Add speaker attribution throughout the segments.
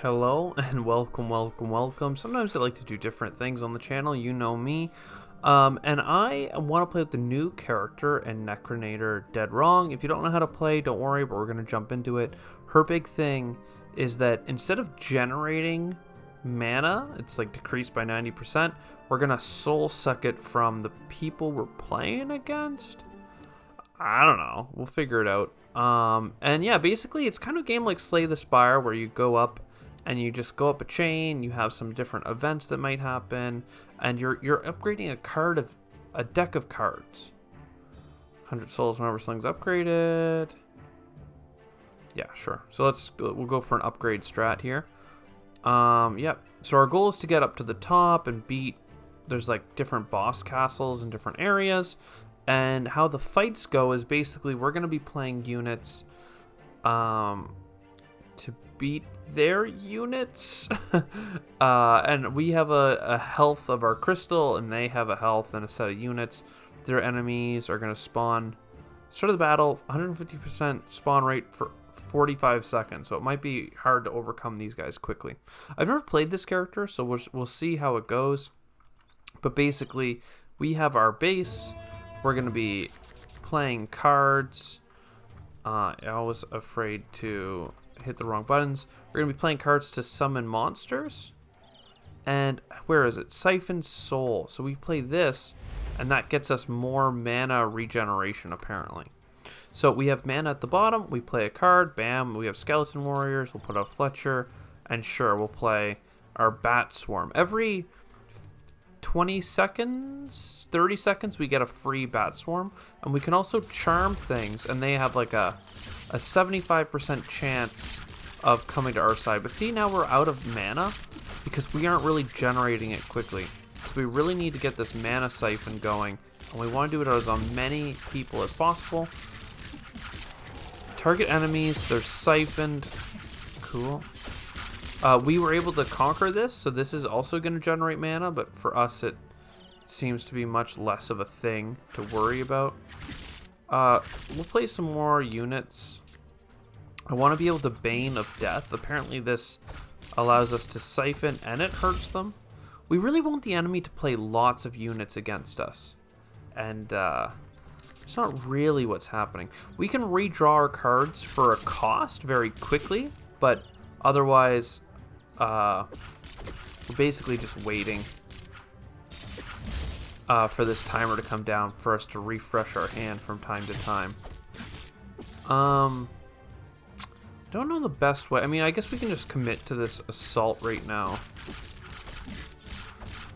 Speaker 1: Hello and welcome. Sometimes I like to do different things on the channel, you know me. And I want to play with the new character in Necronator Dead Wrong. If you don't know how to play, don't worry, but we're going to jump into it. Her big thing is that instead of generating mana, it's like decreased by 90%, we're going to soul suck it from the people we're playing against. I don't know. We'll figure it out. And yeah, basically it's kind of a game like Slay the Spire where you go up and you just go up a chain, you have some different events that might happen, and you're upgrading a deck of cards. 100 souls whenever something's upgraded. Yeah, sure. So we'll go for an upgrade strat here. Yep. So our goal is to get up to the top and beat, there's like different boss castles in different areas. And how the fights go is basically we're going to be playing units to beat their units. And we have a health of our crystal, and they have a health and a set of units. Their enemies are going to spawn, start of the battle, 150% spawn rate for 45 seconds. So it might be hard to overcome these guys quickly. I've never played this character, so we'll see how it goes. But basically, we have our base. We're going to be playing cards. I was afraid to hit the wrong buttons. We're going to be playing cards to summon monsters. And where is it? Siphon Soul. So we play this, and that gets us more mana regeneration, apparently. So we have mana at the bottom. We play a card. Bam. We have Skeleton Warriors. We'll put out Fletcher. And sure, we'll play our Bat Swarm. Every 20 seconds, 30 seconds, we get a free Bat Swarm. And we can also charm things, and they have like a 75% chance of coming to our side. But see, now we're out of mana because we aren't really generating it quickly. So we really need to get this mana siphon going, and we want to do it as on many people as possible. Target enemies, they're siphoned. Cool. We were able to conquer this, so this is also going to generate mana, but for us it seems to be much less of a thing to worry about. We'll play some more units. I want to be able to Bane of Death. Apparently this allows us to siphon and it hurts them. We really want the enemy to play lots of units against us. And it's not really what's happening. We can redraw our cards for a cost very quickly, but otherwise we're basically just waiting for this timer to come down for us to refresh our hand from time to time. Don't know the best way. I mean, I guess we can just commit to this assault right now.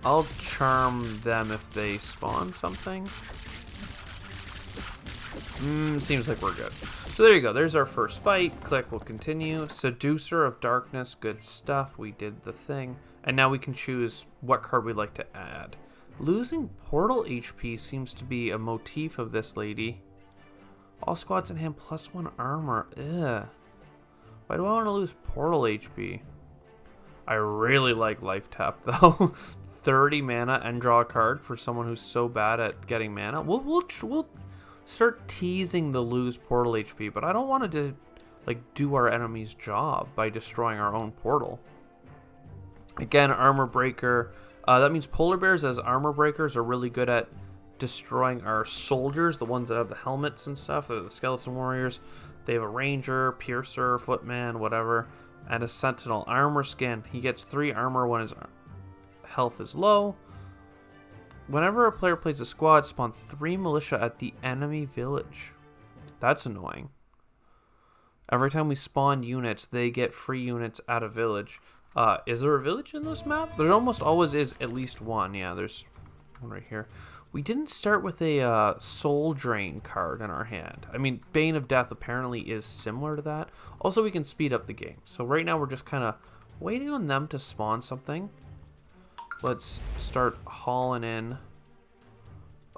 Speaker 1: I'll charm them if they spawn something. Seems like we're good. So there you go. There's our first fight. Click, we'll continue. Seducer of Darkness. Good stuff. We did the thing. And now we can choose what card we'd like to add. Losing portal HP seems to be a motif of this lady. All squads in hand +1 armor. Ugh. Why do I want to lose portal HP? I really like life tap though. 30 mana and draw a card for someone who's so bad at getting mana. We'll start teasing the lose portal HP, but I don't want to like do our enemy's job by destroying our own portal. Again, armor breaker. That means polar bears as armor breakers are really good at destroying our soldiers, the ones that have the helmets and stuff. They're the skeleton warriors. They have a ranger, piercer, footman, whatever, and a sentinel. Armor skin. He gets 3 armor when his health is low. Whenever a player plays a squad, spawn 3 militia at the enemy village. That's annoying. Every time we spawn units, they get free units at a village. Is there a village in this map? There almost always is at least one. Yeah, there's one right here. We didn't start with a soul drain card in our hand. I mean, Bane of Death apparently is similar to that. Also, we can speed up the game. So right now we're just kind of waiting on them to spawn something. Let's start hauling in.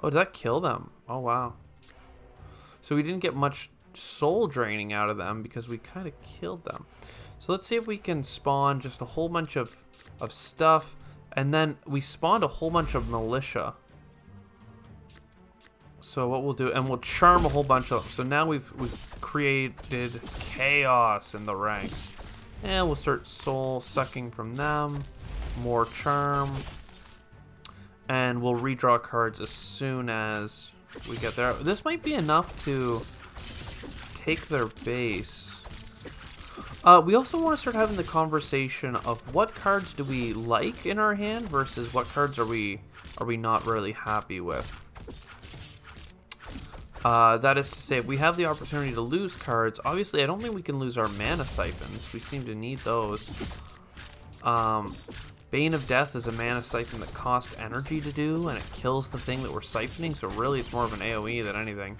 Speaker 1: Oh, did that kill them? Oh, wow. So we didn't get much soul draining out of them because we kind of killed them. So let's see if we can spawn just a whole bunch of stuff. And then we spawned a whole bunch of militia. So what we'll do, and we'll charm a whole bunch of them. So now we've created chaos in the ranks. And we'll start soul sucking from them. More charm. And we'll redraw cards as soon as we get there. This might be enough to take their base. We also want to start having the conversation of what cards do we like in our hand versus what cards are we not really happy with. That is to say, if we have the opportunity to lose cards, obviously I don't think we can lose our mana siphons. We seem to need those. Bane of Death is a mana siphon that costs energy to do, and it kills the thing that we're siphoning, so really it's more of an AoE than anything.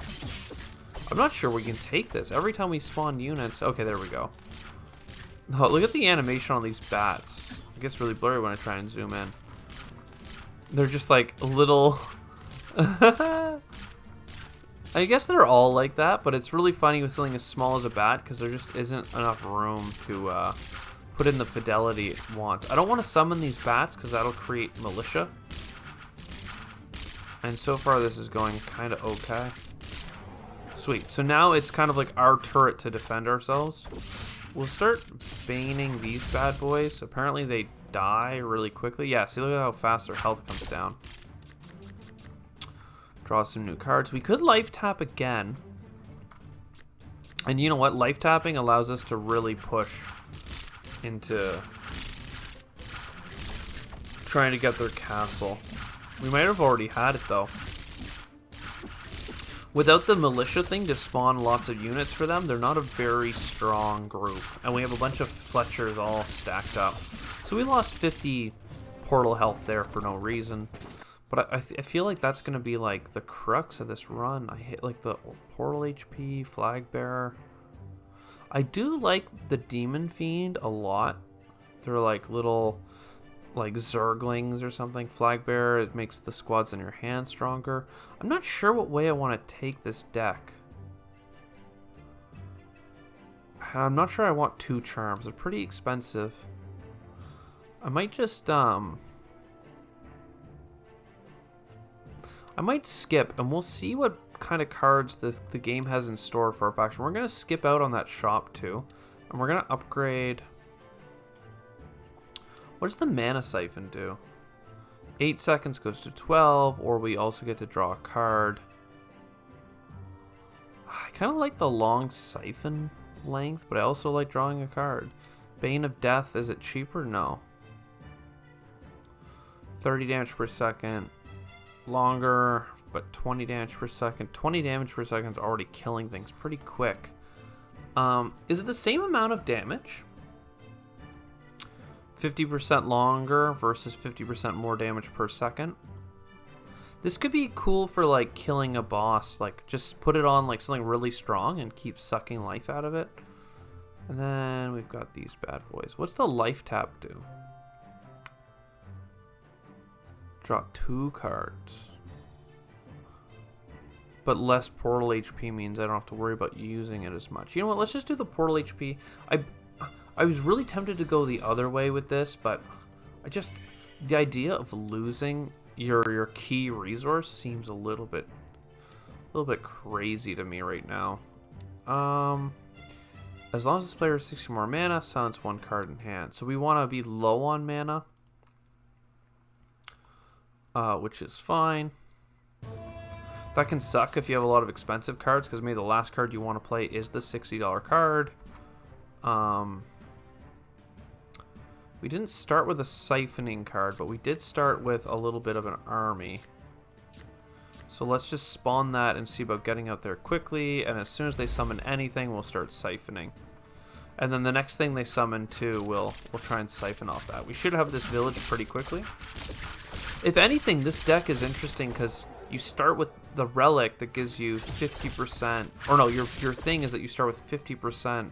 Speaker 1: I'm not sure we can take this. Every time we spawn units... Okay, there we go. Oh, look at the animation on these bats. It gets really blurry when I try and zoom in. They're just like little... I guess they're all like that, but it's really funny with something as small as a bat because there just isn't enough room to put in the fidelity it wants. I don't want to summon these bats because that'll create militia. And so far this is going kind of okay. Sweet. So now it's kind of like our turret to defend ourselves. We'll start baning these bad boys. Apparently they die really quickly. Yeah, see, look at how fast their health comes down. Draw some new cards. We could life tap again. And you know what? Life tapping allows us to really push into trying to get their castle. We might have already had it though. Without the militia thing to spawn lots of units for them, they're not a very strong group. And we have a bunch of Fletchers all stacked up. So we lost 50 portal health there for no reason. But I feel like that's going to be like the crux of this run. I hit like the portal HP, flag bearer. I do like the Demon Fiend a lot. They're like little like Zerglings or something. Flag bearer, it makes the squads in your hand stronger. I'm not sure what way I want to take this deck. I'm not sure I want 2 charms. They're pretty expensive. I might just I might skip, and we'll see what kind of cards the game has in store for our faction. We're going to skip out on that shop, too. And we're going to upgrade... What does the mana siphon do? 8 seconds goes to 12, or we also get to draw a card. I kind of like the long siphon length, but I also like drawing a card. Bane of Death, is it cheaper? No. 30 damage per second. Longer, but 20 damage per second. 20 damage per second is already killing things pretty quick. Is it the same amount of damage? 50% longer versus 50% more damage per second. This could be cool for like killing a boss. Like just put it on like something really strong and keep sucking life out of it. And then we've got these bad boys. What's the life tap do? Draw 2 cards. But less portal HP means I don't have to worry about using it as much. You know what? Let's just do the portal HP. I was really tempted to go the other way with this, but the idea of losing your key resource seems a little bit crazy to me right now. As long as this player has 60 more mana, silence 1 card in hand. So we want to be low on mana. Which is fine. That can suck if you have a lot of expensive cards, because maybe the last card you want to play is the $60 card. We didn't start with a siphoning card, but we did start with a little bit of an army. So let's just spawn that and see about getting out there quickly, and as soon as they summon anything, we'll start siphoning. And then the next thing they summon too, we'll try and siphon off that. We should have this village pretty quickly. If anything, this deck is interesting because you start with the relic that gives you 50%, or no, your thing is that you start with 50%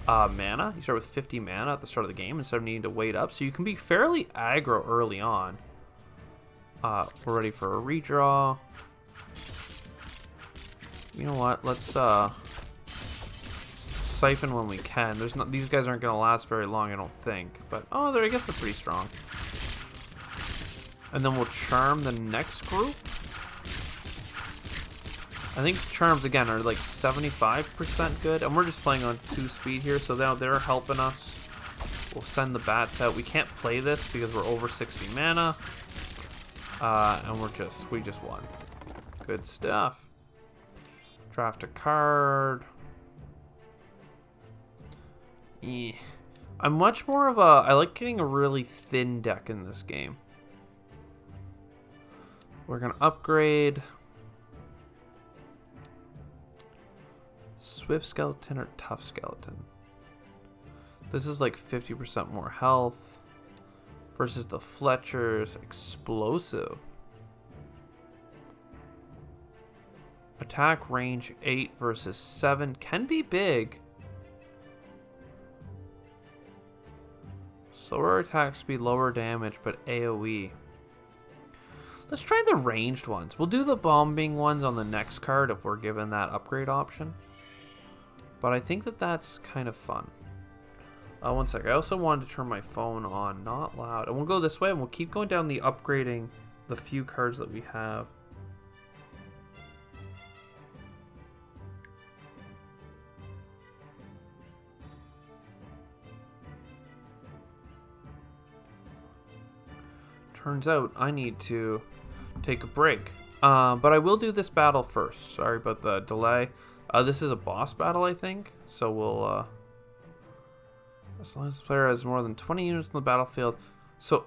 Speaker 1: mana. You start with 50 mana at the start of the game instead of needing to wait up, so you can be fairly aggro early on. We're ready for a redraw. You know what? Let's siphon when we can. These guys aren't gonna last very long, I don't think. But I guess they're pretty strong. And then we'll charm the next group. I think charms again are like 75% good, and we're just playing on 2 speed here, so they're helping us. We'll send the bats out. We can't play this because we're over 60 mana. And we just won. Good stuff. Draft a card. I'm much more of I like getting a really thin deck in this game. We're gonna upgrade Swift Skeleton or Tough Skeleton. This is like 50% more health versus the Fletcher's Explosive. Attack range 8 versus 7 can be big. Slower attack speed, lower damage, but AoE. Let's try the ranged ones. We'll do the bombing ones on the next card if we're given that upgrade option. But I think that's kind of fun. One sec. I also wanted to turn my phone on, not loud. And we'll go this way and we'll keep going down the upgrading the few cards that we have. Turns out I need to take a break. But I will do this battle first. Sorry about the delay. This is a boss battle, I think. So we'll... as long as the player has more than 20 units on the battlefield. So,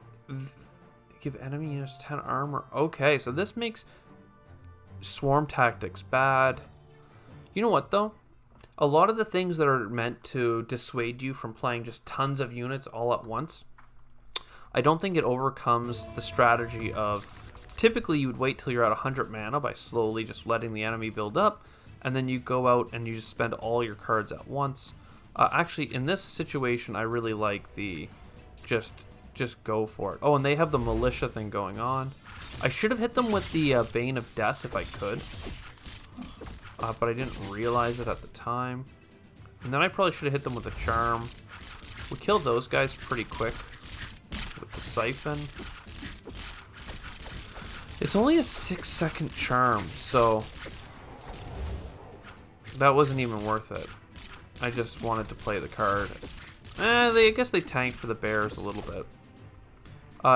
Speaker 1: give enemy units 10 armor. Okay, so this makes swarm tactics bad. You know what, though? A lot of the things that are meant to dissuade you from playing just tons of units all at once, I don't think it overcomes the strategy of... Typically, you would wait till you're at 100 mana by slowly just letting the enemy build up, and then you go out and you just spend all your cards at once. Actually, in this situation, I really like the just go for it. Oh, and they have the militia thing going on. I should have hit them with the Bane of Death if I could. But I didn't realize it at the time. And then I probably should have hit them with a Charm. We killed those guys pretty quick with the Siphon. It's only a 6-second Charm, so that wasn't even worth it. I just wanted to play the card. I guess they tanked for the bears a little bit.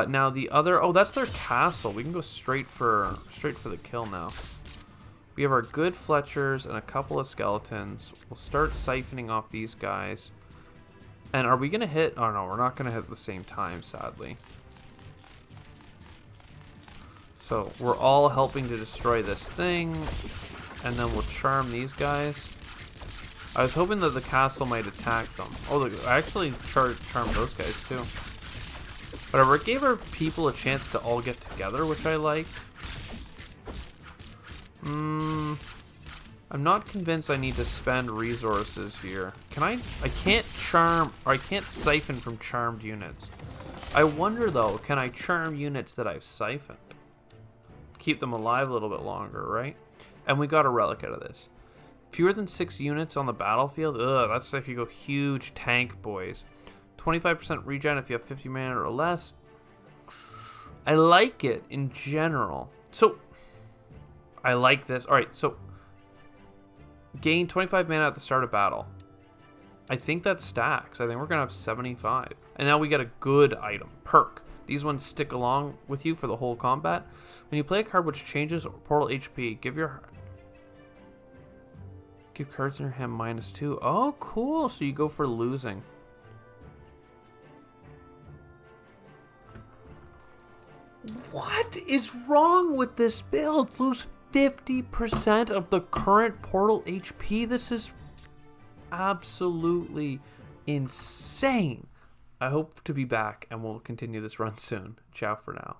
Speaker 1: Now the other... Oh, that's their castle. We can go straight for the kill now. We have our good Fletchers and a couple of skeletons. We'll start siphoning off these guys. And are we going to hit... Oh, no, we're not going to hit at the same time, sadly. So we're all helping to destroy this thing. And then we'll charm these guys. I was hoping that the castle might attack them. Oh, look, I actually charmed those guys too. Whatever, it gave our people a chance to all get together, which I like. I'm not convinced I need to spend resources here. I can't charm, or I can't siphon from charmed units. I wonder though, can I charm units that I've siphoned? Keep them alive a little bit longer, right? And we got a relic out of this. Fewer than 6 units on the battlefield? Ugh, that's if you go huge tank, boys. 25% regen if you have 50 mana or less. I like it in general. So, I like this. Alright, so, gain 25 mana at the start of battle. I think that stacks. I think we're going to have 75. And now we get a good item. Perk. These ones stick along with you for the whole combat. When you play a card which changes portal HP, give cards in your hand -2. Oh, cool. So you go for losing. What is wrong with this build? Lose 50% of the current portal HP? This is absolutely insane. I hope to be back and we'll continue this run soon. Ciao for now.